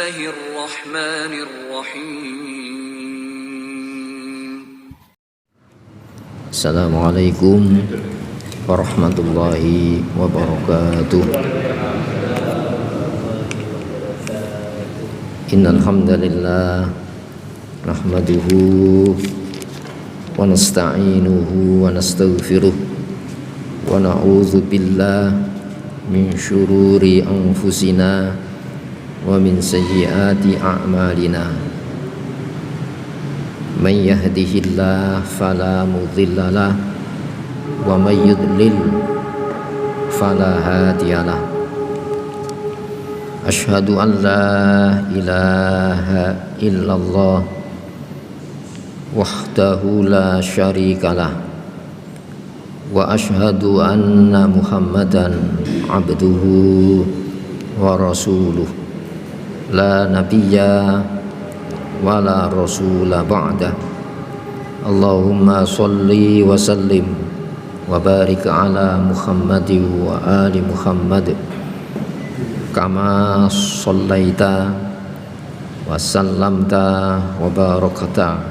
Bismillahirrahmanirrahim. Assalamualaikum warahmatullahi wabarakatuh. Innal hamdalillah nahmaduhu wa nasta'inuhu wa nastaghfiruh wa na'udzu billahi min syururi anfusina wa min sayyiati a'malina. Man yahdihillahu fala mudhillalah wa may yudlil fala hadiyalah. Asyhadu an la ilaha illallah wahdahu la syarikalah wa asyhadu anna Muhammadan abduhu wa rasuluh la nabiyya wa la rasula ba'dah. Allahumma sholli wa sallim wa barik ala Muhammadin wa ali Muhammad kama shallaita wa sallamta wa barakta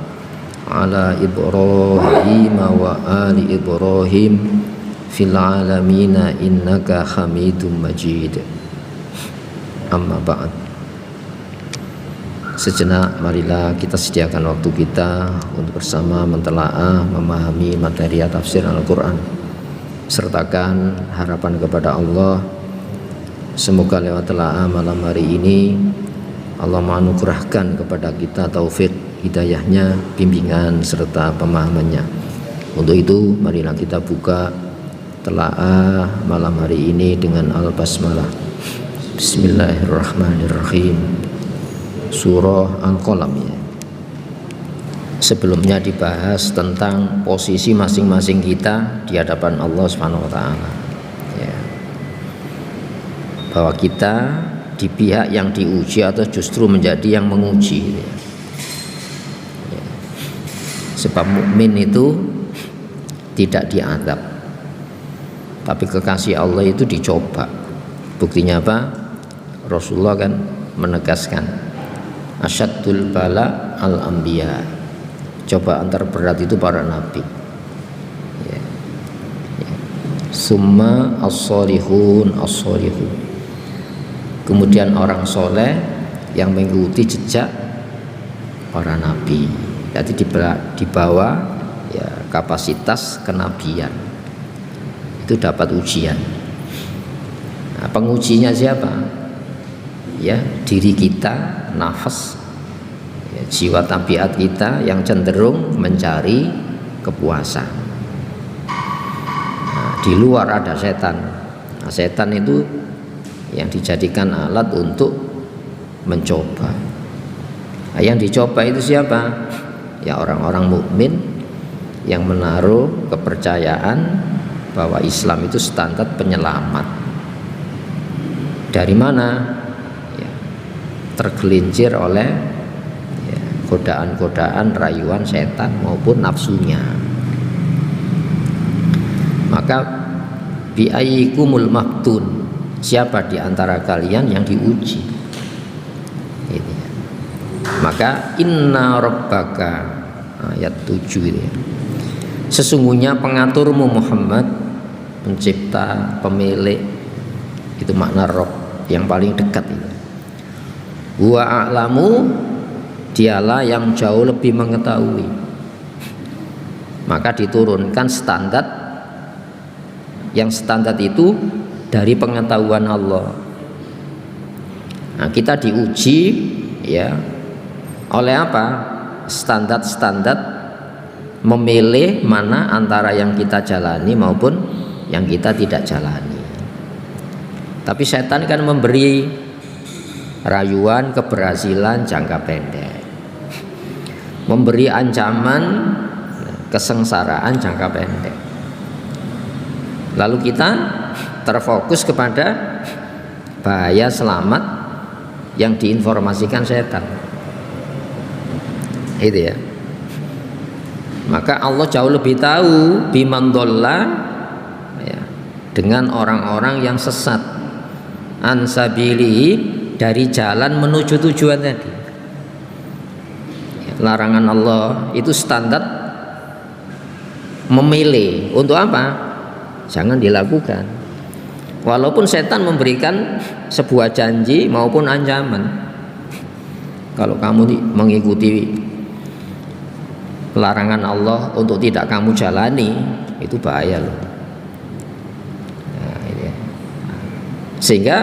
ala Ibrahim wa ali Ibrahim fil alamina innaka Hamidum Majid. Amma ba'd. Sejenak marilah kita sediakan waktu kita untuk bersama mentelaah, memahami materi tafsir Al-Quran. Sertakan harapan kepada Allah, semoga lewat telaah malam hari ini Allah menganugerahkan kepada kita taufik hidayahnya, bimbingan serta pemahamannya. Untuk itu marilah kita buka telaah malam hari ini dengan Al-Basmalah. Bismillahirrahmanirrahim. Surah Al-Qalam ya. Sebelumnya dibahas tentang posisi masing-masing kita di hadapan Allah Subhanahu wa taala. Ya. Bahwa kita di pihak yang diuji atau justru menjadi yang menguji. Ya. Ya. Sebab mukmin itu tidak diadab, tapi kekasih Allah itu dicoba. Buktinya apa? Rasulullah kan menegaskan asyaddul bala al-anbiya, cobaan terberat itu para nabi ya. Ya. Summa as-solihun as-solihun, kemudian orang soleh yang mengikuti jejak para nabi. Jadi di bawah ya, kapasitas kenabian itu dapat ujian. Nah, pengujinya siapa? Ya, diri kita, nafas ya, jiwa tabiat kita yang cenderung mencari kepuasan. Nah, di luar ada setan. Nah, setan itu yang dijadikan alat untuk mencoba. Nah, yang dicoba itu siapa? Ya, orang-orang mukmin yang menaruh kepercayaan bahwa Islam itu standar penyelamat. Dari mana? Tergelincir oleh ya, godaan-godaan rayuan setan maupun nafsunya. Maka bi'ayyikumul maftun, siapa di antara kalian yang diuji? Ini ya. Maka inna rabbaka, ayat 7 ini ya. Sesungguhnya pengaturmu Muhammad, pencipta, pemilik, itu makna Rabb yang paling dekat itu. Wa a'lamu, dialah yang jauh lebih mengetahui. Maka diturunkan standar, yang standar itu dari pengetahuan Allah. Nah, kita diuji ya oleh apa? Standar-standar memilih mana antara yang kita jalani maupun yang kita tidak jalani. Tapi setan kan memberi rayuan keberhasilan jangka pendek, memberi ancaman kesengsaraan jangka pendek. Lalu kita terfokus kepada bahaya selamat yang diinformasikan setan. Itu ya. Maka Allah jauh lebih tahu biman dhalla ya, dengan orang-orang yang sesat ansabilihi dari jalan menuju tujuan tadi. Larangan Allah itu standar memilih untuk apa? Jangan dilakukan. Walaupun setan memberikan sebuah janji maupun ancaman. Kalau kamu mengikuti larangan Allah untuk tidak kamu jalani, itu bahaya loh. Nah, ini. Sehingga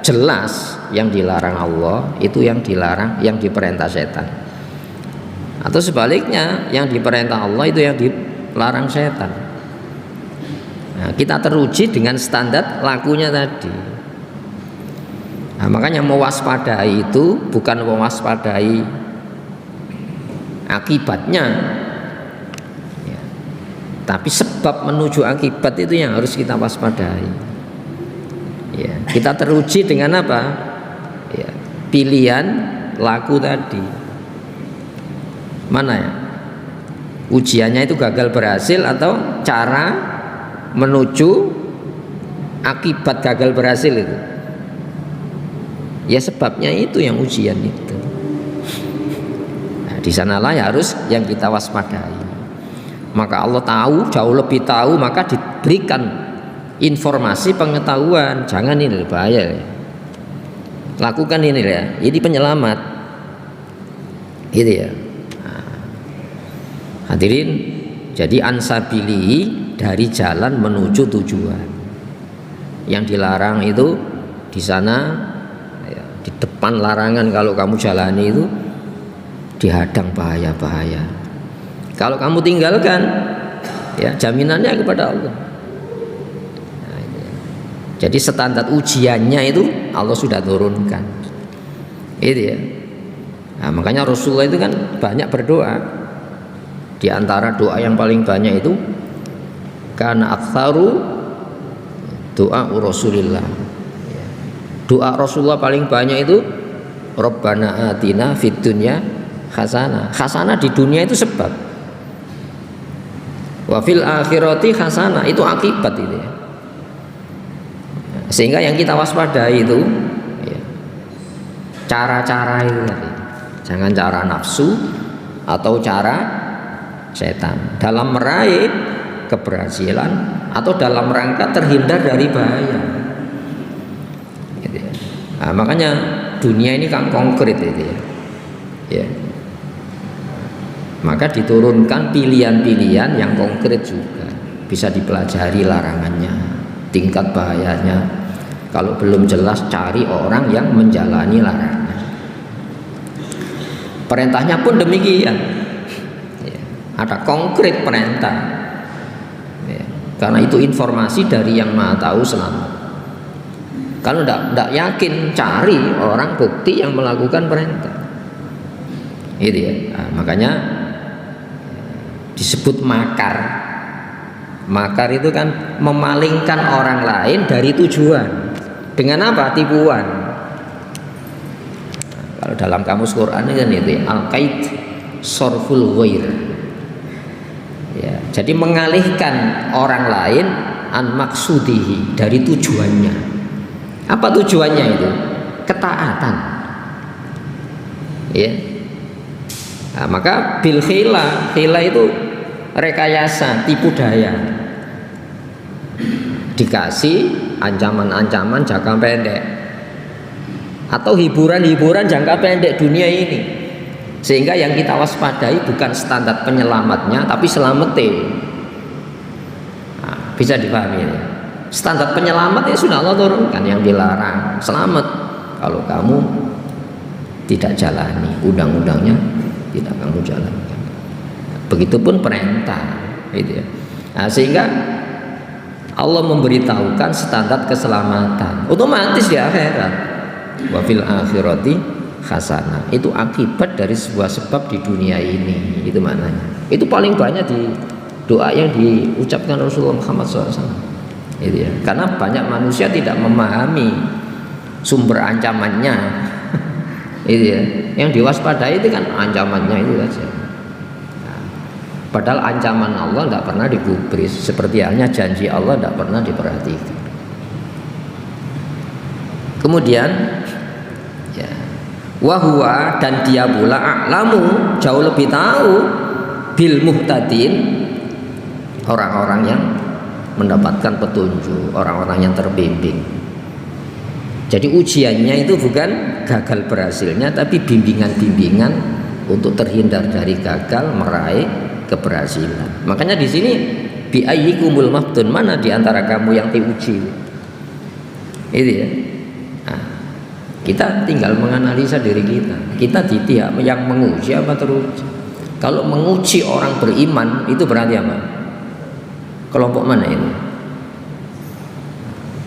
jelas yang dilarang Allah itu yang dilarang, yang diperintah setan. Atau sebaliknya, yang diperintah Allah itu yang dilarang setan. Nah, kita teruji dengan standar lakunya tadi. Nah, makanya mewaspadai itu bukan mewaspadai akibatnya, ya, tapi sebab menuju akibat itu yang harus kita waspadai. Ya, kita teruji dengan apa? Ya, pilihan laku tadi. Mana ya? Ujiannya itu gagal berhasil atau cara menuju akibat gagal berhasil itu? Ya sebabnya itu yang ujian itu. Nah, di sanalah ya harus yang kita waspadai. Maka Allah tahu, jauh lebih tahu, maka diberikan informasi pengetahuan. Jangan, ini bahaya ya. Lakukan ini ya, ini penyelamat. Gitu ya. Hadirin, jadi ansabili dari jalan menuju tujuan. Yang dilarang itu di sana, ya, di depan larangan kalau kamu jalani itu dihadang bahaya-bahaya. Kalau kamu tinggalkan, ya jaminannya kepada Allah. Nah, jadi standar ujiannya itu Allah sudah turunkan. Itu ya. Nah, makanya Rasulullah itu kan banyak berdoa. Di antara doa yang paling banyak itu karena aktsaru doa Rasulillah. Doa Rasulullah paling banyak itu Rabbana atina fid dunya hasanah. Hasanah di dunia itu sebab. Wa fil akhirati hasanah, itu akibat itu ya. Sehingga yang kita waspadai itu ya, cara-cara itu tadi. Jangan cara nafsu atau cara setan dalam meraih keberhasilan atau dalam rangka terhindar dari bahaya. Gitu ya. Nah, makanya dunia ini kan konkret itu ya. Ya. Maka diturunkan pilihan-pilihan yang konkret juga, bisa dipelajari larangannya, tingkat bahayanya. Kalau belum jelas, cari orang yang menjalani larangan. Perintahnya pun demikian. Ada konkret perintah ya, karena itu informasi dari yang Maha Tahu selamat. Kalau tidak yakin, cari orang bukti yang melakukan perintah. Gitu ya. Nah, makanya disebut makar. Makar itu kan memalingkan orang lain dari tujuan. Dengan apa? Tipuan. Nah, kalau dalam kamus Quran kan itu al-qaid sorful ghair. Ya, jadi mengalihkan orang lain an maksudihi, dari tujuannya. Apa tujuannya itu? Ketaatan. Ya. Nah, maka bil khila itu rekayasa, tipu daya. Dikasih ancaman-ancaman jangka pendek atau hiburan-hiburan jangka pendek dunia ini. Sehingga yang kita waspadai bukan standar penyelamatnya, tapi selamatin. Nah, bisa dipahami ya? Standar penyelamat ya sudah Allah turunkan, yang dilarang selamat kalau kamu tidak jalani undang-undangnya, tidak kamu jalankan. Begitupun perintah, gitu ya. Nah, sehingga Allah memberitahukan standar keselamatan otomatis di akhirat. Wa fil akhirati hasanah, itu akibat dari sebuah sebab di dunia ini. Itu maknanya. Itu paling banyak di doa yang diucapkan Rasulullah Muhammad SAW. Itu ya. Karena banyak manusia tidak memahami sumber ancamannya. Itu ya. Yang diwaspadai itu kan ancamannya itu saja. Nah, padahal ancaman Allah tidak pernah digubris, seperti halnya janji Allah tidak pernah diperhatikan. Kemudian Wahwa, dan dia pula a'lamu, jauh lebih tahu, bil muhtadin, orang-orang yang mendapatkan petunjuk, orang-orang yang terbimbing. Jadi ujiannya itu bukan gagal berhasilnya, tapi bimbingan-bimbingan untuk terhindar dari gagal meraih keberhasilan. Makanya di sini bi ayyikumul maftun, mana di antara kamu yang diuji. Itu ya. Nah, kita tinggal menganalisa diri kita. Kita di pihak yang menguji apa teruji? Kalau menguji orang beriman itu berarti apa? Kelompok mana ini?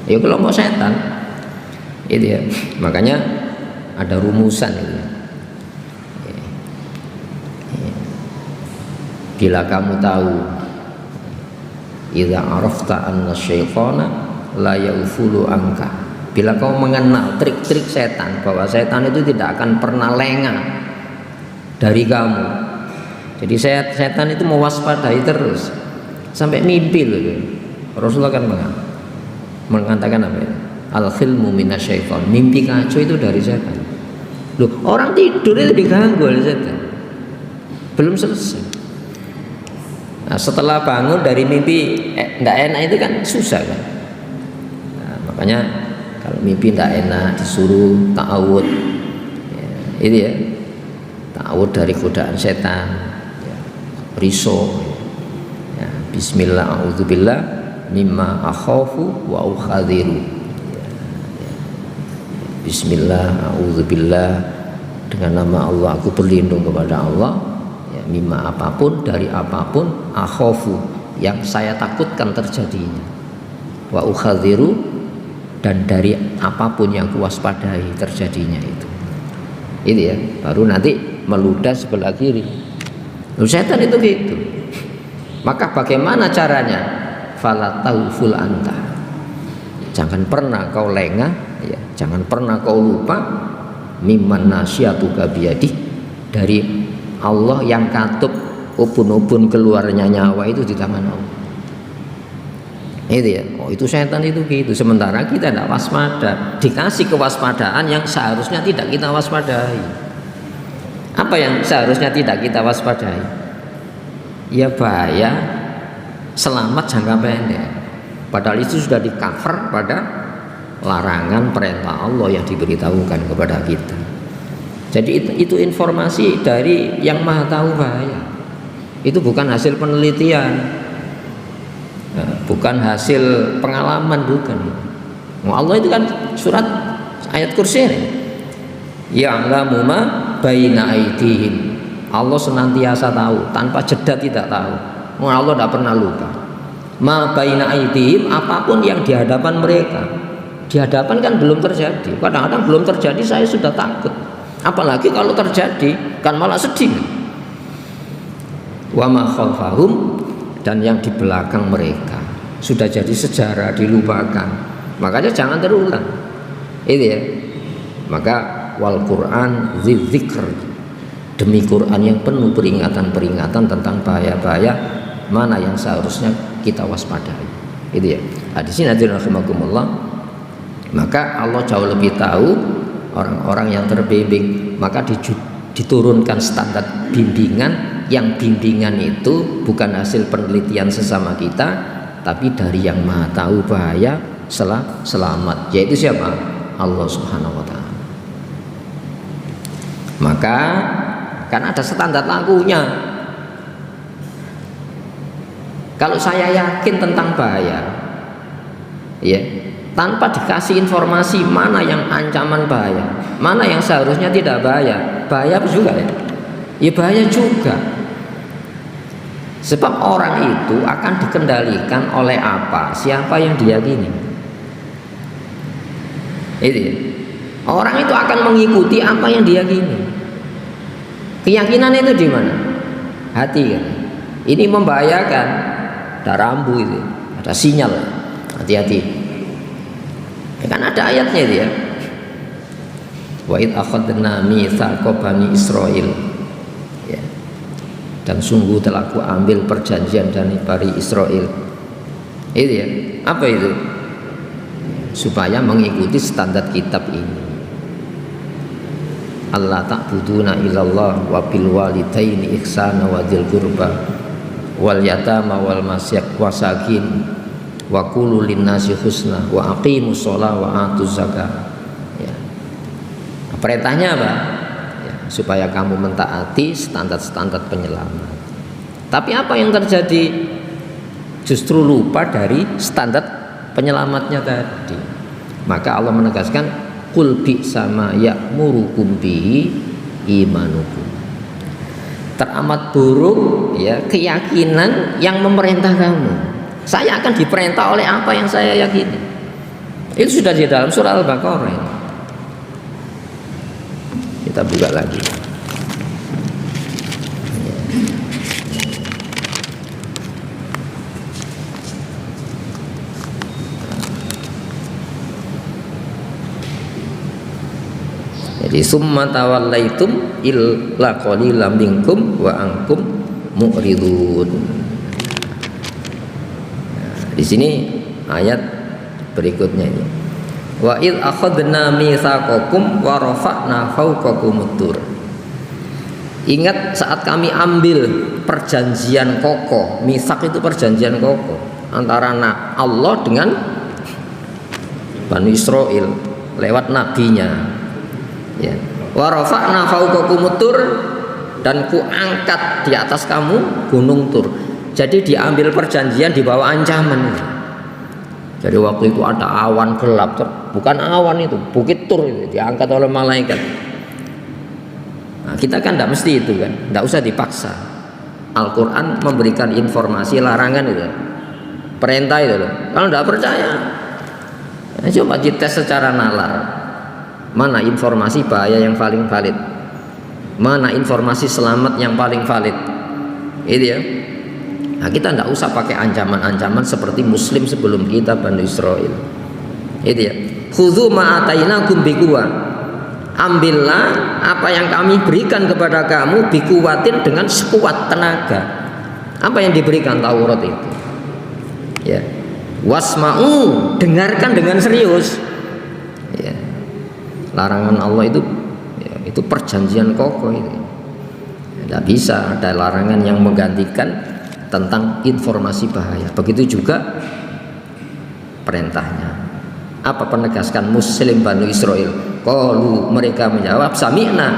Ya kelompok setan. Itu ya. Makanya ada rumusan itu. Bila kamu tahu, idza arafta anna syaitana la yaufulu anka, bila kau mengenal trik-trik setan, bahwa setan itu tidak akan pernah lengah dari kamu. Jadi setan itu mewaspadai terus sampai mimpi loh. Rasulullah kan mengatakan apa ya? Al-khilmu minasyaiton, mimpi kacau itu dari setan. Loh, orang tidur itu diganggu oleh setan. Belum selesai. Nah, setelah bangun dari mimpi enggak enak itu kan susah kan. Nah, makanya kalau mimpi enggak enak disuruh ta'awud. Ya, itu ya. Ta'awud dari godaan setan. Ya, riso. Ya, bismillah a'udzubillah mimma akhafu wa ukhadhiru. Bismillah, a'udzubillah, dengan nama Allah aku berlindung kepada Allah, ya, mimma apapun, dari apapun, akhafu, yang saya takutkan terjadinya, wa ukhadhiru, dan dari apapun yang kuwaspadai terjadinya itu. Ini ya, baru nanti meludah sebelah kiri. Setan itu gitu. Maka bagaimana caranya? Fala tauful anta, jangan pernah kau lengah, ya, jangan pernah kau lupa, mimman nasyatuka biyadih, dari Allah yang katup ubun-ubun keluarnya nyawa itu di tangan Allah. Itu ya. Oh, itu setan itu gitu. Sementara kita tidak waspada, dikasih kewaspadaan yang seharusnya tidak kita waspadai. Apa yang seharusnya tidak kita waspadai? Ya bahaya selamat jangka pendek. Padahal itu sudah di-cover pada larangan perintah Allah yang diberitahukan kepada kita. Jadi itu informasi dari yang Maha Tahu bahaya. Itu bukan hasil penelitian, bukan hasil pengalaman, bukan. Allah itu kan surat ayat kursi ini. Ya'lamu ma baina aydihim. Allah senantiasa tahu, tanpa jeda tidak tahu. Allah tidak pernah lupa. Ma baina aydihim, apapun yang di hadapan mereka. Di hadapan kan belum terjadi. Kadang-kadang belum terjadi saya sudah takut. Apalagi kalau terjadi kan malah sedih. Wa ma khalfahum, dan yang di belakang mereka sudah jadi sejarah, dilupakan. Makanya jangan terulang. Itu ya. Maka wal Quran dzikr, demi Quran yang penuh peringatan-peringatan tentang bahaya-bahaya mana yang seharusnya kita waspadai. Itu ya. Di sini hadirin rahimakumullah. Maka Allah jauh lebih tahu orang-orang yang terbimbing. Maka diturunkan standar bimbingan, yang bimbingan itu bukan hasil penelitian sesama kita, tapi dari yang Maha Tahu bahaya selamat, yaitu siapa? Allah Subhanahu wa taala. Maka kan ada standar lakunya. Kalau saya yakin tentang bahaya, ya, tanpa dikasih informasi mana yang ancaman bahaya, mana yang seharusnya tidak bahaya, bahaya juga ya, ya bahaya juga. Sebab orang itu akan dikendalikan oleh apa, siapa yang diyakini. Itu ya. Orang itu akan mengikuti apa yang diyakini. Keyakinan itu di mana? Hati kan. Ini membahayakan. Ada rambu itu, ada sinyal, hati-hati. Ya kan ada ayatnya itu ya. Wa id akhadna mitsaqa bani Israil. Ya. Dan sungguh telah ku ambil perjanjian dari Bani Israel. Itu ya. Apa itu? Supaya mengikuti standar kitab ini. Allah ta'buduna illallah wa bil walidaini ihsana wa dzil qurba wal yatama wal masakin wa qulu linnasi husna wa aqimus shalah wa atuz zakah. Ya. Perintahnya apa? Ya, supaya kamu mentaati standar-standar penyelamat. Tapi apa yang terjadi? Justru lupa dari standar penyelamatnya tadi. Maka Allah menegaskan qul bi sama ya'murukum bihi imanukum. Teramat buruk ya keyakinan yang memerintah kamu. Saya akan diperintah oleh apa yang saya yakini. Itu sudah di dalam surah Al-Baqarah ini. Kita buka lagi. Jadi summa tawallaitum illa qalilam minkum wa ankum mu'ridun. Nah, di sini ayat berikutnya ini. Wa id akhadna mitsaqakum wa rafa'na fawqakumut tur. Ingat saat kami ambil perjanjian kokoh. Mitsak itu perjanjian kokoh antara Allah dengan Bani Israel lewat nabinya. Ya. Wa rafa'na fawqakumut tur, dan ku angkat di atas kamu gunung Tur. Jadi diambil perjanjian di bawah ancaman. Jadi waktu itu ada awan gelap, bukan awan itu, bukit Tur itu diangkat oleh malaikat. Nah, kita kan tidak mesti itu kan, tidak usah dipaksa. Al-Quran memberikan informasi larangan itu, perintah itu loh. Kalau tidak percaya, coba dites secara nalar. Mana informasi bahaya yang paling valid? Mana informasi selamat yang paling valid? Itu ya. Nah, kita tidak usah pakai ancaman-ancaman seperti Muslim sebelum kita Bani Israel. Itu ya. Khudzu ma atainakum biquwwah. Ambillah apa yang kami berikan kepada kamu bikuwatin dengan sekuat tenaga. Apa yang diberikan Taurat itu? Ya. Wasma'u, dengarkan dengan serius. Ya. Larangan Allah itu ya, itu perjanjian kokoh itu. Tidak bisa ada larangan yang menggantikan tentang informasi bahaya. Begitu juga perintahnya. Apa penegaskan Muslim Bani Israel? Qalu, mereka menjawab sami'na,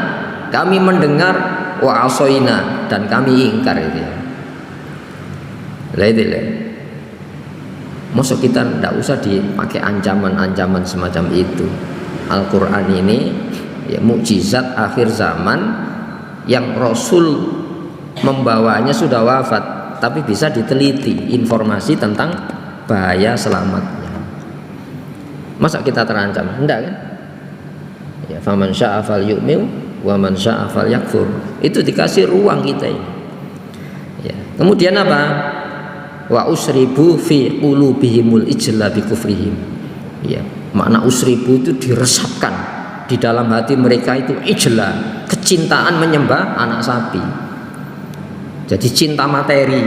kami mendengar, wa asoina, dan kami ingkar itu ya. Maksud kita tidak usah dipakai ancaman-ancaman semacam itu. Al-Quran ini ya, mukjizat akhir zaman yang Rasul membawanya sudah wafat, tapi bisa diteliti informasi tentang bahaya selamatnya. Masa kita terancam? Enggak kan? Ya, faman syaa falyu'min wa man syaa falyakfur. Itu dikasih ruang kita ini. Ya. Kemudian apa? Wa usribu fi qulubihimul ijla bi kufrihim. Ya. Makna usribu itu diresapkan di dalam hati mereka itu ijla, kecintaan menyembah anak sapi. Jadi cinta materi.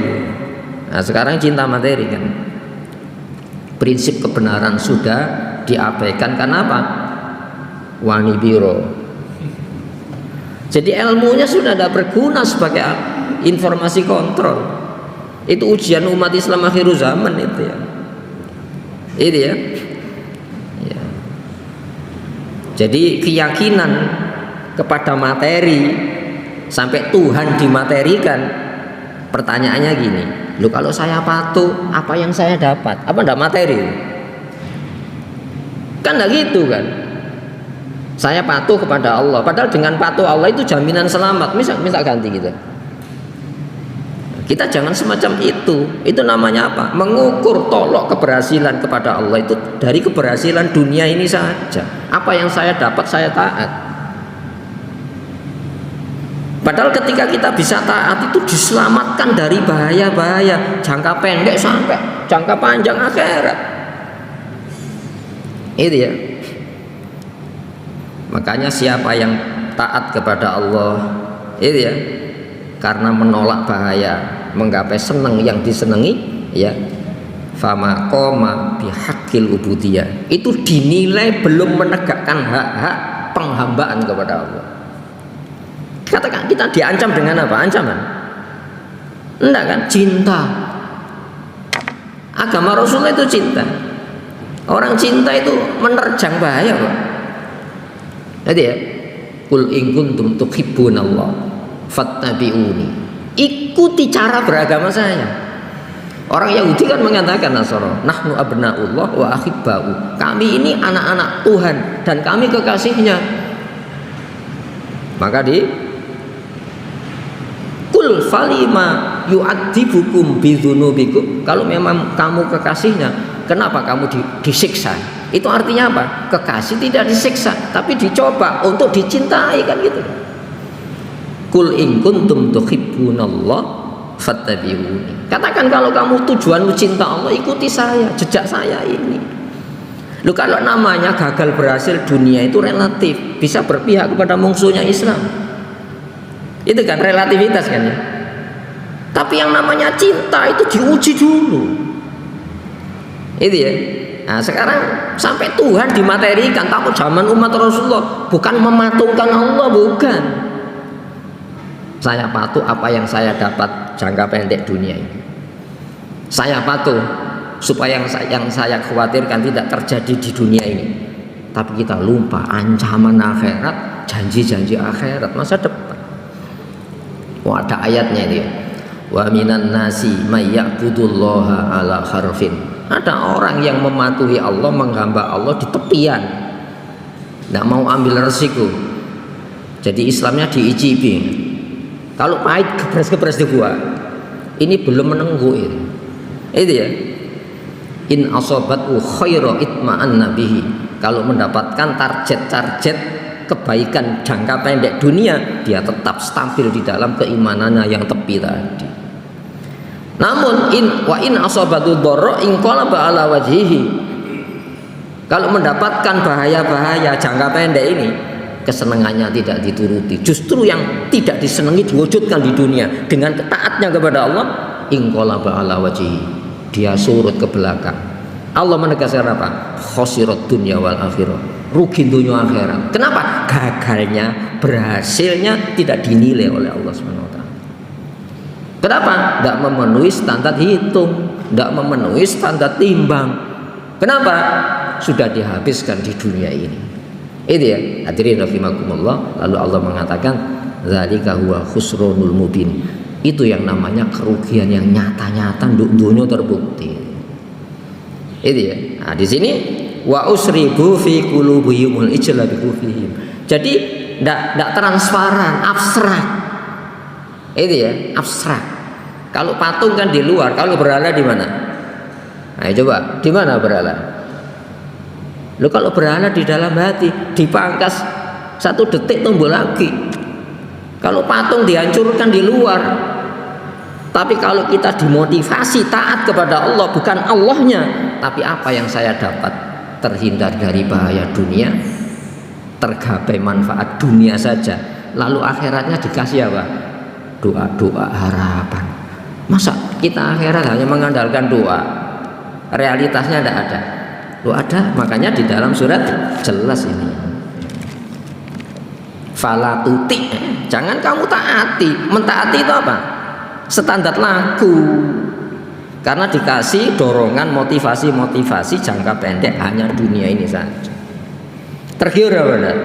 Nah, sekarang cinta materi kan. Prinsip kebenaran sudah diabaikan karena apa? Wani biro. Jadi ilmunya sudah tidak berguna sebagai informasi kontrol. Itu ujian umat Islam akhir zaman itu ya. Itu ya. Jadi keyakinan kepada materi sampai Tuhan dimaterikan. Pertanyaannya gini, loh kalau saya patuh, apa yang saya dapat? Apa enggak materi? Kan enggak gitu kan? Saya patuh kepada Allah, padahal dengan patuh Allah itu jaminan selamat. Misal ganti gitu. Kita jangan semacam itu. Itu namanya apa? Mengukur tolok keberhasilan kepada Allah itu dari keberhasilan dunia ini saja. Apa yang saya dapat saya taat. Padahal ketika kita bisa taat itu diselamatkan dari bahaya-bahaya jangka pendek sampai jangka panjang akhirat. Itu ya. Makanya siapa yang taat kepada Allah, itu ya, karena menolak bahaya, menggapai senang yang disenangi, ya, fama qoma bihaqqil ubudiyah, itu dinilai belum menegakkan hak-hak penghambaan kepada Allah. Katakan kita diancam dengan apa? Ancaman? Enggak kan? Cinta. Agama Rasulullah itu cinta. Orang cinta itu menerjang bahaya kok. Jadi ya, kul in kuntum tuhibbunallah fattabi'uni. Ikuti cara beragama saya. Orang Yahudi kan mengatakan Nasara, nahnu abnaullah wa ahibba'u. Kami ini anak-anak Tuhan dan kami kekasihnya. Maka di kul falima yu'adzibukum bidzunubikum. Kalau memang kamu kekasihnya, kenapa kamu disiksa? Itu artinya apa? Kekasih tidak disiksa, tapi dicoba untuk dicintai, kan gitu. Kul in kuntum tuhibbunallah fattabi'uni. Katakan kalau kamu tujuanmu cinta Allah, ikuti saya, jejak saya ini. Lu kalau namanya gagal berhasil dunia itu relatif, bisa berpihak kepada musuhnya Islam. Itu kan relativitas kan ya. Tapi yang namanya cinta itu diuji dulu. Itu ya. Nah sekarang sampai Tuhan dimaterikan, takut zaman umat Rasulullah bukan mematungkan Allah, bukan. Saya patuh apa yang saya dapat jangka pendek dunia ini. Saya patuh supaya yang saya khawatirkan tidak terjadi di dunia ini. Tapi kita lupa ancaman akhirat, janji-janji akhirat, masa depan. Wah, ada ayatnya dia. Wa minan nasi may ya'budullaha ala harfin. Ada orang yang mematuhi Allah, menghamba Allah di tepian, tidak mau ambil resiko. Jadi Islamnya diicipi. Kalau pahit gebres-gebres di gua, ini belum menenggu ini. Itu ya. In asobatu khairu itma'anna bihi. Kalau mendapatkan target-target kebaikan jangka pendek dunia, dia tetap stabil di dalam keimanannya yang tepi tadi. Namun in asobatu dharra in qalaba ala wajhihi. Kalau mendapatkan bahaya-bahaya jangka pendek ini, kesenangannya tidak dituruti, justru yang tidak disenangi diwujudkan di dunia dengan taatnya kepada Allah. Inqalaba ala wajhi, dia surut ke belakang. Allah menegaskan apa? Khosirat dunya wal akhirah, rugi dunia akhirat. Kenapa? Gagalnya, berhasilnya tidak dinilai oleh Allah SWT. Kenapa? Tidak memenuhi standar hitung, tidak memenuhi standar timbang. Kenapa? Sudah dihabiskan di dunia ini. Itu ya, hadirin rahimakumullah. Lalu Allah mengatakan zalika huwa khusranul mubin. Itu yang namanya kerugian yang nyata-nyata dunia terbukti. Itu ya. Nah, di sini wa usribu fi qulubihimul ijla bi kufrihim. Jadi tidak transparan, abstrak. Itu ya, abstrak. Kalau patung kan di luar, kalau berhala di mana? Nah, coba, di mana berhala? Lo kalau berhala di dalam hati, dipangkas 1 detik tumbuh lagi. Kalau patung dihancurkan di luar. Tapi kalau kita dimotivasi taat kepada Allah, bukan Allahnya, tapi apa yang saya dapat? Terhindar dari bahaya dunia, tergapai manfaat dunia saja, lalu akhiratnya dikasih apa? Doa-doa harapan. Masa kita akhirat hanya mengandalkan doa, realitasnya tidak ada? Loh ada, makanya di dalam surat jelas ini. Fala tuti, jangan kamu taati. Mentaati itu apa? Standar lagu. Karena dikasih dorongan motivasi jangka pendek hanya dunia ini saja. Tergiur apa enggak?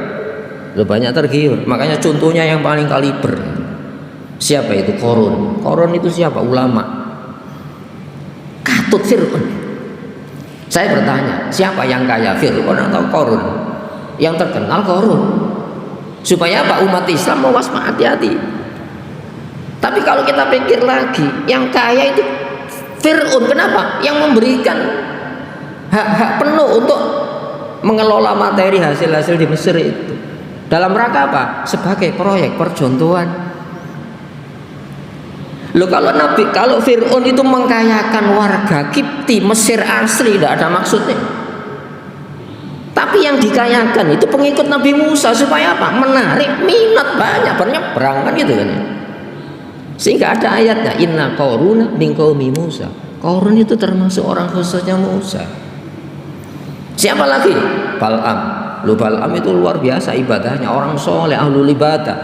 Loh banyak tergiur. Makanya contohnya yang paling kaliber. Siapa itu? Qarun. Qarun itu siapa? Ulama. Katut Fir'aun. Saya bertanya, siapa yang kaya, Fir'aun atau Qarun? Yang terkenal Qarun. Supaya apa? Umat Islam mau hati-hati. Tapi kalau kita pikir lagi, yang kaya itu Fir'aun. Kenapa? Yang memberikan hak-hak penuh untuk mengelola materi hasil-hasil di Mesir itu. Dalam rangka apa? Sebagai proyek percontohan. Loh kalau Fir'aun itu mengkayakan warga Kipti Mesir asli, tidak ada maksudnya. Tapi yang dikayakan itu pengikut Nabi Musa supaya apa? Menarik minat banyak penyeberang kan gitu kan. Sehingga ada ayatnya inna qaruna min qaumi Musa. Qarun itu termasuk orang khususnya Musa. Siapa lagi? Bal'am. Loh Bal'am itu luar biasa ibadahnya, orang soleh, ahlul ibadah.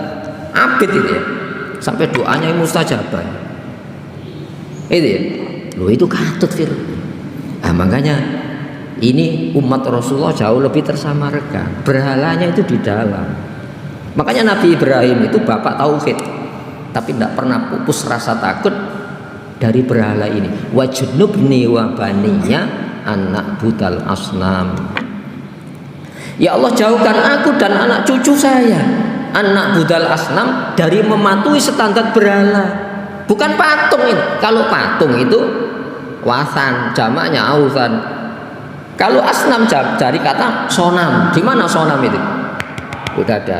abid itu ya, sampai doanya mustajabah itu ya. Loh itu katut Fir'aun. Nah, makanya ini umat Rasulullah jauh lebih tersamarkan, berhalanya itu di dalam. Makanya Nabi Ibrahim itu bapak tauhid, tapi tidak pernah pupus rasa takut dari berhala ini. Wajnubni wa baniya anak budal asnam. Ya Allah, jauhkan aku dan anak cucu saya anak budal asnam dari mematuhi standar berhala. Bukan patung ini. Kalau patung itu wasan, jamaknya ausan. Kalau asnam dari kata sonam. Di mana sonam itu? Udah ada.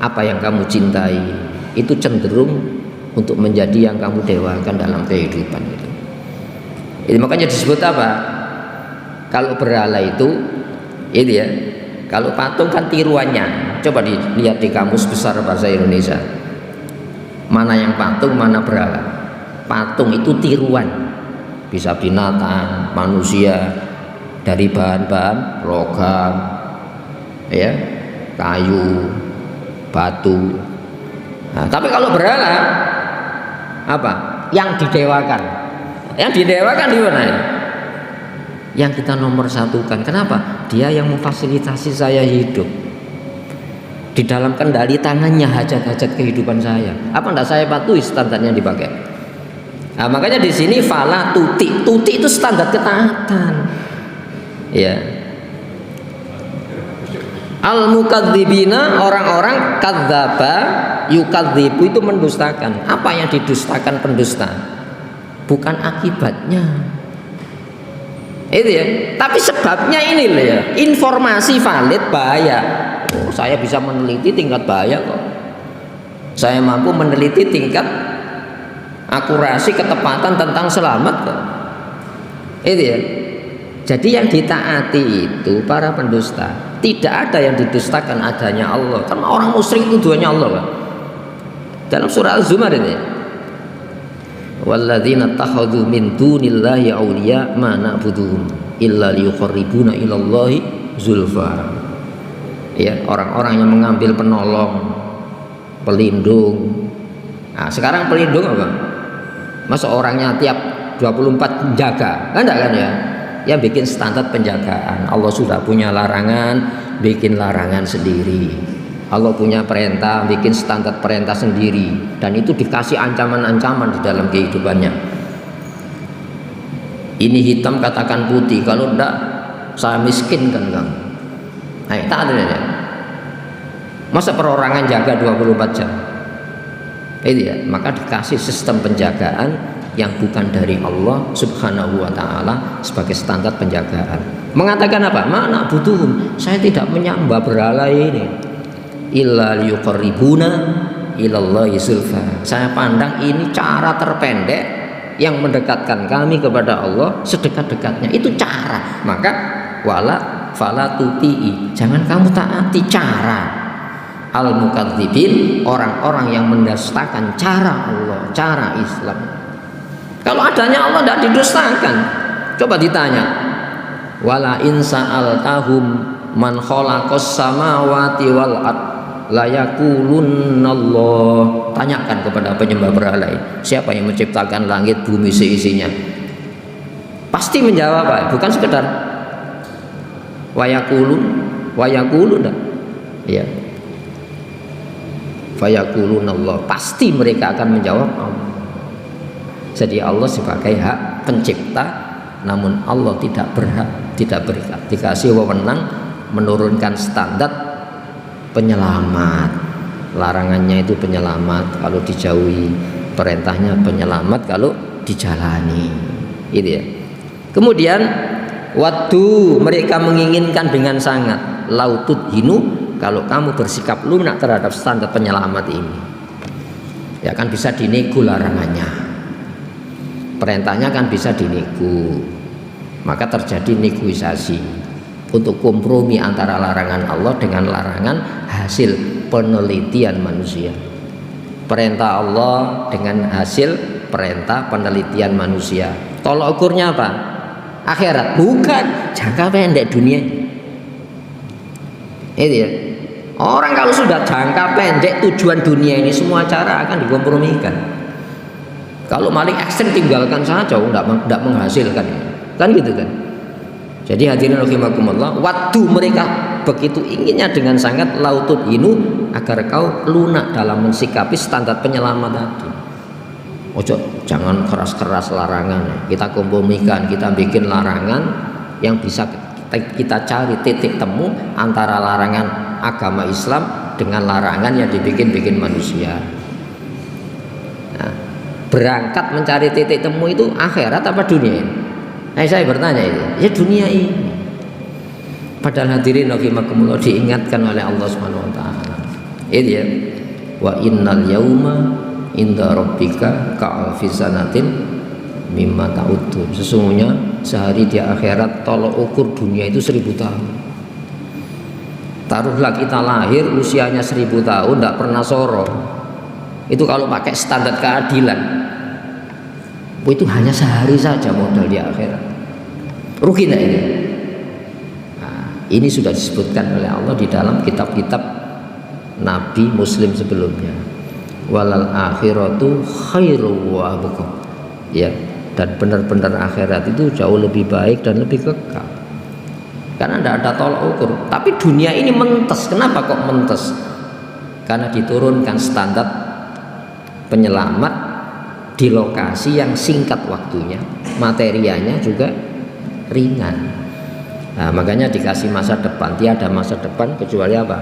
Apa yang kamu cintai itu cenderung untuk menjadi yang kamu dewakan dalam kehidupan itu. Ini makanya disebut apa? Kalau berhala itu ya. Kalau patung kan tiruannya. Coba dilihat di kamus besar bahasa Indonesia. Mana yang patung, mana berhala. Patung itu tiruan, bisa binatang, manusia, dari bahan-bahan logam, ya, kayu, batu. Nah, tapi kalau berhala apa? Yang didewakan. Yang didewakan di mana ya? Yang kita nomor satukan. Kenapa? Dia yang memfasilitasi saya hidup. Di dalam kendali tangannya hajat-hajat kehidupan saya. Apa enggak saya patuhi standarnya dipakai? Nah, makanya di sini fala tuti. Tuti itu standar ketaatan. Ya. Al-mukadzibina, orang-orang kadzaba yukadzibu itu mendustakan. Apa yang didustakan pendusta? Bukan akibatnya. Itu ya. Tapi sebabnya ini loh ya. Informasi valid bahaya. Oh, saya bisa meneliti tingkat bahaya kok. Saya mampu meneliti tingkat akurasi ketepatan tentang selamat kok. Itu ya. Jadi yang ditaati itu para pendusta. Tidak ada yang didustakan adanya Allah. Karena orang musyrik itu tujuannya Allah kan. Dalam surah Az-Zumar ini. Walladzina takhadhu min dunillahi awliya ma na'buduhum illa liyuqarribuna ilallahi zulfa. Ya, orang-orang yang mengambil penolong, pelindung. Nah, sekarang pelindung apa? Masa orangnya tiap 24 jaga? Kan enggak kan ya? Yang bikin standar penjagaan. Allah sudah punya larangan, bikin larangan sendiri. Allah punya perintah, bikin standar perintah sendiri. Dan itu dikasih ancaman-ancaman di dalam kehidupannya. Ini hitam katakan putih, kalau enggak saya miskin kan Kang. Nah, tak ada ya. Masa perorangan jaga 24 jam? Itu ya, maka dikasih sistem penjagaan yang bukan dari Allah Subhanahu wa taala sebagai standar penjagaan. Mengatakan apa? Mana butuhum? Saya tidak menyembah berhala ini. Illa liyuqarribuna ilallahi zulfa. Saya pandang ini cara terpendek yang mendekatkan kami kepada Allah sedekat-dekatnya. Itu cara. Maka wala fala tuti'i, jangan kamu taati cara al-mukadzibin, orang-orang yang mendustakan cara Allah, cara Islam. Kalau adanya Allah tidak didustakan. Coba ditanya, wala in sa'altahum man khalaqas samawati wal ard la yaqulunallah. Tanyakan kepada penyembah berhala, siapa yang menciptakan langit bumi seisinya? Pasti menjawab, bukan sekedar wayaqulun dah. Ya. Fayaqulun Allah, pasti mereka akan menjawab Allah. Jadi Allah sebagai hak pencipta, namun Allah tidak berhak, tidak dikasih wewenang menurunkan standar penyelamat. Larangannya itu penyelamat kalau dijauhi, perintahnya penyelamat kalau dijalani. Itu ya. Kemudian waktu mereka menginginkan dengan sangat lautut hinu, kalau kamu bersikap lunak terhadap standar penyelamat ini, ya kan bisa dinego larangannya, perintahnya kan bisa dinego, maka terjadi negosiasi untuk kompromi antara larangan Allah dengan larangan hasil penelitian manusia. Perintah Allah dengan hasil perintah penelitian manusia. Tolok ukurnya apa? Akhirat, bukan jangka pendek dunia. Itu ya. Orang kalau sudah jangka pendek tujuan dunia ini, semua cara akan dikompromikan. Kalau maling ekstrim tinggalkan saja, tidak menghasilkan, kan gitu kan. Jadi hadirin rahimakumullah, waktu mereka begitu inginnya dengan sangat lautut inu agar kau lunak dalam mensikapi standar penyelamat tadi. Ojo, jangan keras-keras larangan. Kita kompromikan, kita bikin larangan yang bisa kita cari titik temu antara larangan agama Islam dengan larangan yang dibikin manusia. Nah, berangkat mencari titik temu itu akhirat apa dunia ini? Nah, saya bertanya itu, ya dunia ini. Padahal hadirin rahimakumullah diingatkan oleh Allah Subhanahu wa taala. Itu ya. Wa innal yauma inda rabbika ka'alfi sanatin mimma ta'udun. Sesungguhnya sehari di akhirat tolok ukur dunia itu 1000 tahun. Taruhlah kita lahir usianya 1000 tahun tidak pernah sorong. Itu kalau pakai standar keadilan, itu hanya sehari saja modal di akhirat. Rugi enggak ini? Nah, ini sudah disebutkan oleh Allah di dalam kitab-kitab Nabi Muslim sebelumnya. Walal akhiratu khairu wa abqa. Ya, dan benar-benar akhirat itu jauh lebih baik dan lebih kekal. Karena tidak ada tolak ukur. Tapi dunia ini mentes. Kenapa kok mentes? Karena diturunkan standar penyelamat di lokasi yang singkat waktunya, materianya juga ringan. Nah, makanya dikasih masa depan. Tiada masa depan kecuali apa?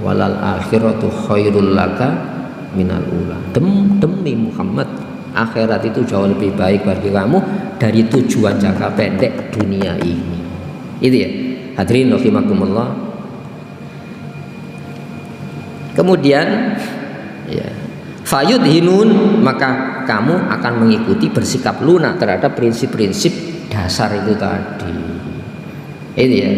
Walal akhiratu khairul laka minal ula. Demi Muhammad, akhirat itu jauh lebih baik bagi kamu dari tujuan jangka pendek dunia ini. Itu ya. Hadirin rahimakumullah. Kemudian ya, fayudhinun, maka kamu akan mengikuti bersikap lunak terhadap prinsip-prinsip dasar itu tadi. Itu ya.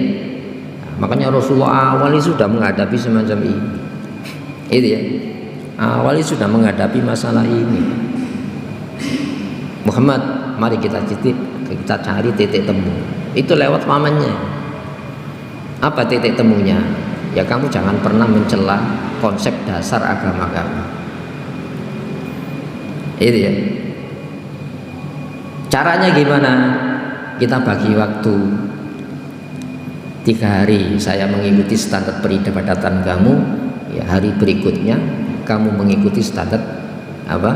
Makanya Rasulullah awali sudah menghadapi semacam ini. Itu ya. Awali sudah menghadapi masalah ini. Muhammad, mari kita cari titik temu. Itu lewat pamannya. Apa titik temunya? Ya kamu jangan pernah mencela konsep dasar agama kamu. Itu ya. Caranya gimana? Kita bagi waktu 3 hari saya mengikuti standar peribadatan kamu, ya hari berikutnya kamu mengikuti standar apa?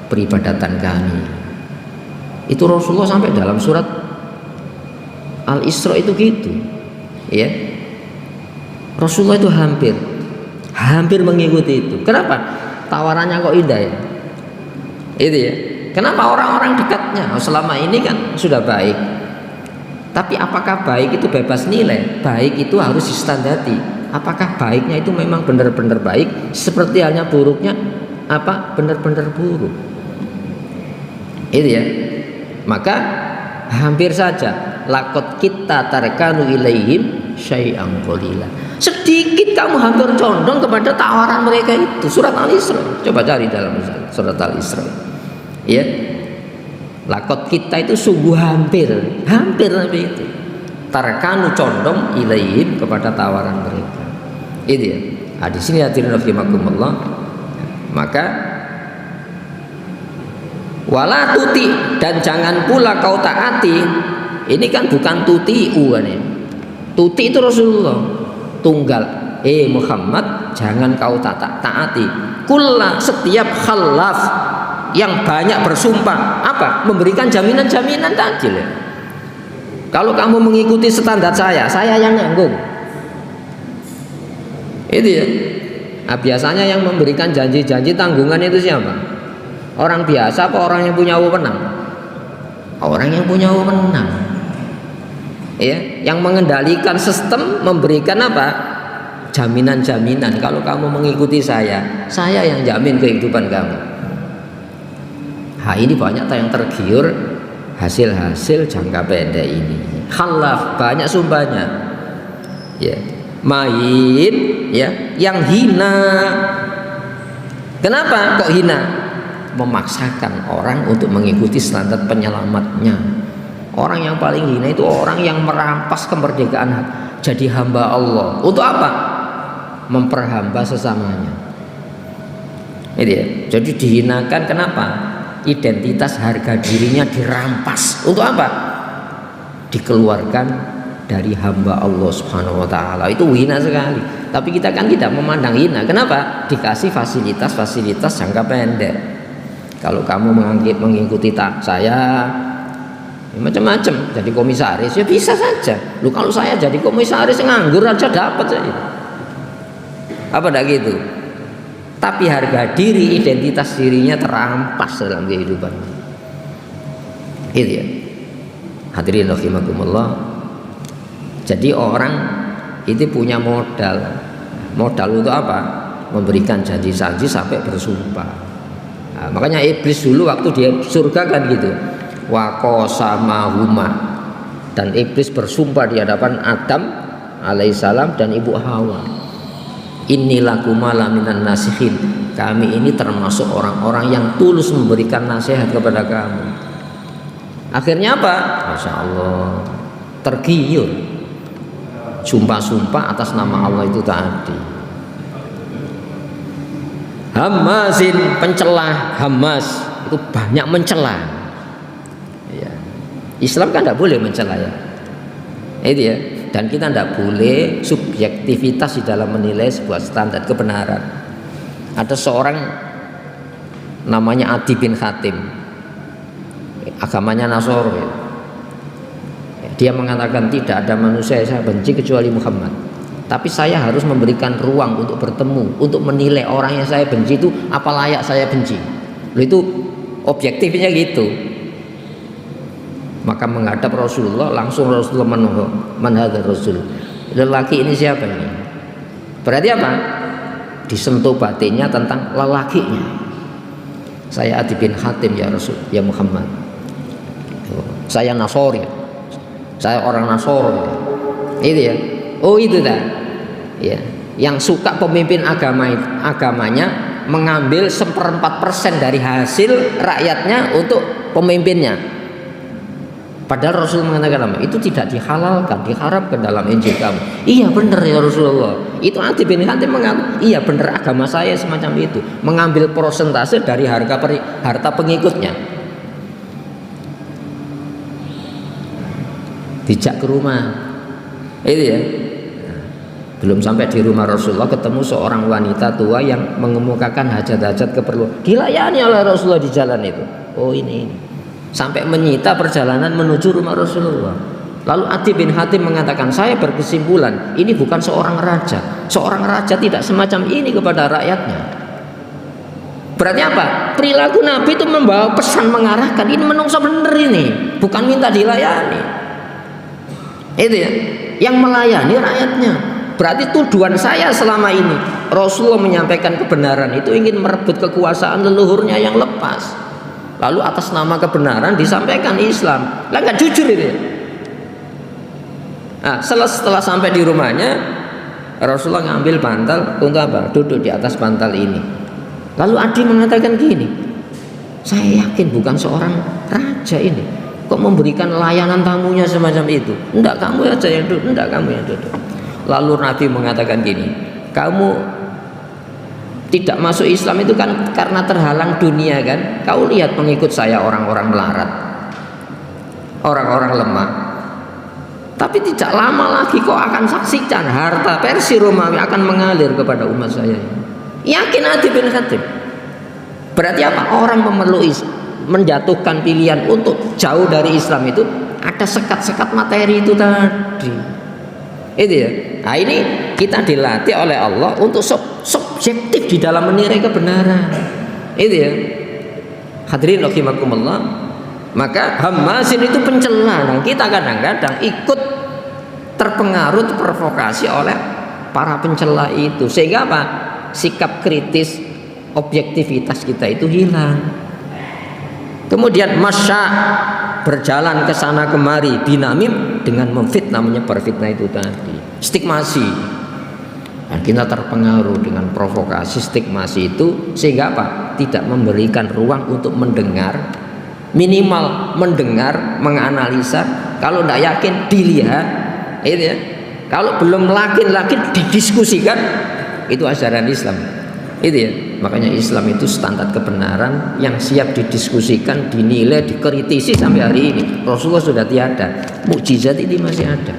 Peribadatan kami. Itu Rasulullah sampai dalam surat Al-Isra itu gitu. Ya, Rasulullah itu hampir mengikuti itu. Kenapa? Tawarannya kok indah ya. Itu ya. Kenapa orang-orang dekatnya selama ini kan sudah baik. Tapi apakah baik itu bebas nilai? Baik itu harus distandati. Apakah baiknya itu memang benar-benar baik? Seperti halnya buruknya apa? Benar-benar buruk. Itu ya. Maka hampir saja lakot kita tarkanu ilaihim syai'an qalila. Sedikit kamu hampir condong kepada tawaran mereka itu. Surat Al-Isra. Coba cari dalam surat Al-Isra. Ya. Lakot kita itu sungguh hampir Nabi itu. Tarkanu condong ilaihim kepada tawaran mereka. Itu ya. Nah, di sini hadirin rahimakumullah. Maka wala tuti, dan jangan pula kau taati. Ini kan bukan tuti'u kan ini. Tuti itu Rasulullah tunggal. Muhammad, jangan kau taati kulla, setiap khalaf yang banyak bersumpah apa? Memberikan jaminan-jaminan tadi. Kalau kamu mengikuti standar saya yang nanggung. Itu ya. Nah, biasanya yang memberikan janji-janji tanggungan itu siapa? Orang biasa apa orang yang punya wewenang? Orang yang punya wewenang. Ya, yang mengendalikan sistem, memberikan apa? Jaminan-jaminan. Kalau kamu mengikuti saya yang jamin kehidupan kamu. Nah, ini banyak yang tergiur hasil-hasil jangka pendek ini. Khalaf, banyak sumpahnya. Ya, main ya, yang hina. Kenapa kok hina? Memaksakan orang untuk mengikuti standar penyelamatnya. Orang yang paling hina itu orang yang merampas kemerdekaan jadi hamba Allah. Untuk apa? memperhamba sesamanya. Itu ya. Jadi dihinakan, kenapa? Identitas harga dirinya dirampas. Untuk apa? Dikeluarkan dari hamba Allah Subhanahu wa taala. Itu hina sekali. Tapi kita kan tidak memandang hina. Kenapa? Dikasih fasilitas jangka pendek. Kalau kamu mengikuti saya macam-macam, jadi komisaris ya bisa saja. Lu kalau saya jadi komisaris nganggur aja dapat saja. Apa enggak gitu? Tapi harga diri, identitas dirinya terampas dalam kehidupan. Itu ya. Hadirin rahimakumullah. Jadi orang itu punya modal. Modal untuk apa? Memberikan janji-janji sampai bersumpah. Nah, makanya iblis dulu waktu dia surga kan gitu. Wa qasamahuma, dan iblis bersumpah di hadapan Adam alaihissalam dan ibu Hawa. Innilakuma laminan nasihin, kami ini termasuk orang-orang yang tulus memberikan nasihat kepada kamu. Akhirnya apa? Masya Allah, tergiur sumpah-sumpah atas nama Allah itu tadi. Hamasin, pencelah. Hamas itu banyak mencela ya. Islam kan tidak boleh mencela ya, itu ya. Dan kita tidak boleh subjektivitas di dalam menilai sebuah standar kebenaran. Ada seorang namanya Adi bin Hatim, agamanya Nasoro ya. Dia mengatakan tidak ada manusia yang saya benci kecuali Muhammad. Tapi saya harus memberikan ruang untuk bertemu, untuk menilai orang yang saya benci itu apa layak saya benci. Itu objektifnya gitu. Maka menghadap Rasulullah, langsung Rasulullah menghadap Rasul. Lelaki ini siapa ini? Berarti apa? Disentuh batinnya tentang lelakinya. Saya Adi bin Hatim ya Rasul, ya Muhammad. Saya Nasori. Saya orang Nasoro. Itu ya. Oh itu dah. Ya. Yang suka pemimpin agamanya mengambil 1/4% dari hasil rakyatnya untuk pemimpinnya. Padahal Rasul mengatakan apa? Itu tidak dihalalkan, diharamkan dalam Injil kamu. Iya benar ya Rasulullah. Itu Adi bin Hatim mengatakan, iya benar agama saya semacam itu, mengambil persentase dari harta pengikutnya. Dijak ke rumah, itu ya. Belum sampai di rumah Rasulullah ketemu seorang wanita tua yang mengemukakan hajat-hajat keperluan. Dilayani oleh Rasulullah di jalan itu. Oh ini. Sampai menyita perjalanan menuju rumah Rasulullah. Lalu Adi bin Hatim mengatakan, saya berkesimpulan ini bukan seorang raja. Seorang raja tidak semacam ini kepada rakyatnya. Berarti apa? Perilaku Nabi itu membawa pesan mengarahkan ini menungso bener ini, bukan minta dilayani. Itu ya, yang melayani rakyatnya. Berarti tujuan saya selama ini Rasulullah menyampaikan kebenaran itu ingin merebut kekuasaan leluhurnya yang lepas. Lalu atas nama kebenaran disampaikan Islam. Lah nggak jujur itu. Nah, setelah sampai di rumahnya, Rasulullah ngambil bantal untuk apa? Duduk di atas bantal ini. Lalu Adi mengatakan gini, saya yakin bukan seorang raja ini. Kok memberikan layanan tamunya semacam itu? Enggak, kamu aja yang duduk. Enggak, kamu yang duduk. Lalu Nabi mengatakan gini, kamu tidak masuk Islam itu kan karena terhalang dunia kan. Kau lihat pengikut saya orang-orang melarat, orang-orang lemah. Tapi tidak lama lagi kau akan saksikan harta Persia Romawi akan mengalir kepada umat saya. Yakin Adi bin Hatim. Berarti apa? Orang memerlukan menjatuhkan pilihan untuk jauh dari Islam itu ada sekat-sekat materi itu tadi. Itu ya. Nah ini kita dilatih oleh Allah untuk subjektif di dalam menilai kebenaran. Itu ya. Hadirin rahimakumullah. Maka hamasin itu pencela. Nah, kita kadang-kadang ikut terpengaruh, terprovokasi oleh para pencela itu. Sehingga apa? Sikap kritis, objektivitas kita itu hilang. Kemudian masya, berjalan ke sana kemari, dinamim dengan memfitnah, menyebar fitnah itu tadi. Stigmasi. Dan kita terpengaruh dengan provokasi stigmasi itu, sehingga apa? Tidak memberikan ruang untuk mendengar, minimal mendengar, menganalisa. Kalau tidak yakin dilihat, itu ya. Kalau belum yakin didiskusikan, itu ajaran Islam. Itu ya, makanya Islam itu standar kebenaran yang siap didiskusikan, dinilai, dikritisi sampai hari ini. Rasulullah sudah tiada, mukjizat ini masih ada.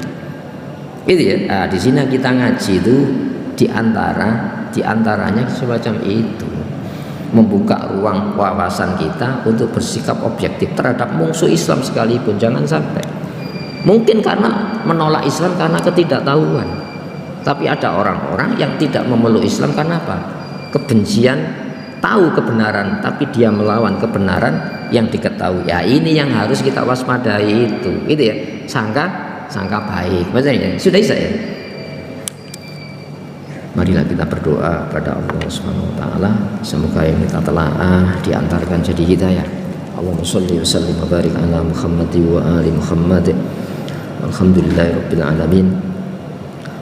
Itu ya. Nah, di sini kita ngaji itu diantaranya semacam itu, membuka ruang wawasan kita untuk bersikap objektif terhadap musuh Islam sekalipun. Jangan sampai mungkin karena menolak Islam karena ketidaktahuan, tapi ada orang-orang yang tidak memeluk Islam karena apa? Kebencian, tahu kebenaran tapi dia melawan kebenaran yang diketahui. Ya ini yang harus kita waspadai itu ya, sangka baik. Maksudnya sudah saya. Marilah kita berdoa pada Allah Subhanahu wa taala, semoga yang kita telaah diantarkan jadi hidayah. Allahumma sholli wa sallim wa barik ala Muhammad wa ali Muhammad. Alhamdulillahirabbil alamin.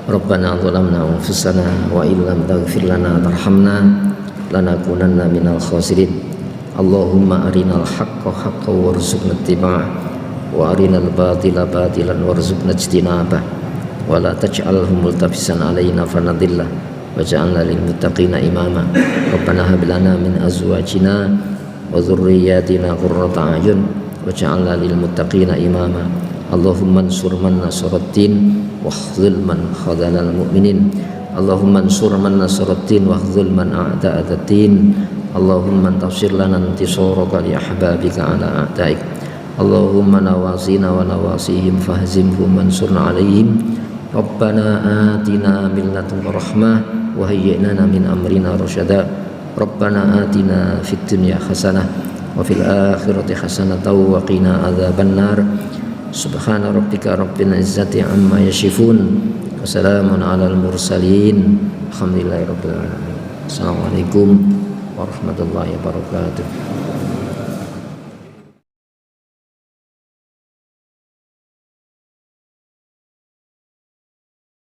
Rabbana zalamna anfusana wa illam taghfir lana tarhamna lanakunanna minal khasirin. Allahumma arinal haqqa haqqan warzuqna ittiba'ah wa arinal batila batilan warzuqna ijtinabah wa la taj'alhu multabisan alaina fanadillah waj'alna lil muttaqina imama. Rabbana hab lana min azwajina wa dhurriyyatina qurrata a'yun waj'alna lil muttaqina imama. Allahumma ansur man nasaraddin wakhzul man khadhalal mu'minin. Allahumma ansur man nasaraddin wakhzul man a'da'adaddin. Allahumma tafsir lana intisaraka li ahbabika ala a'daik. Allahumma nawasina wa nawasihim fahzimhum mansurna alaihim. Rabbana atina min ladunka rahmah wa hayyi' lana min amrina rasyada. Rabbana atina fid dunya hasanah wa fil akhirati hasanatan wa qina adzabannar. Subhana rabbika rabbil izzati amma yasifun wa salamun alal mursalin alhamdulillahi rabbil alamin. Assalamualaikum warahmatullahi wabarakatuh.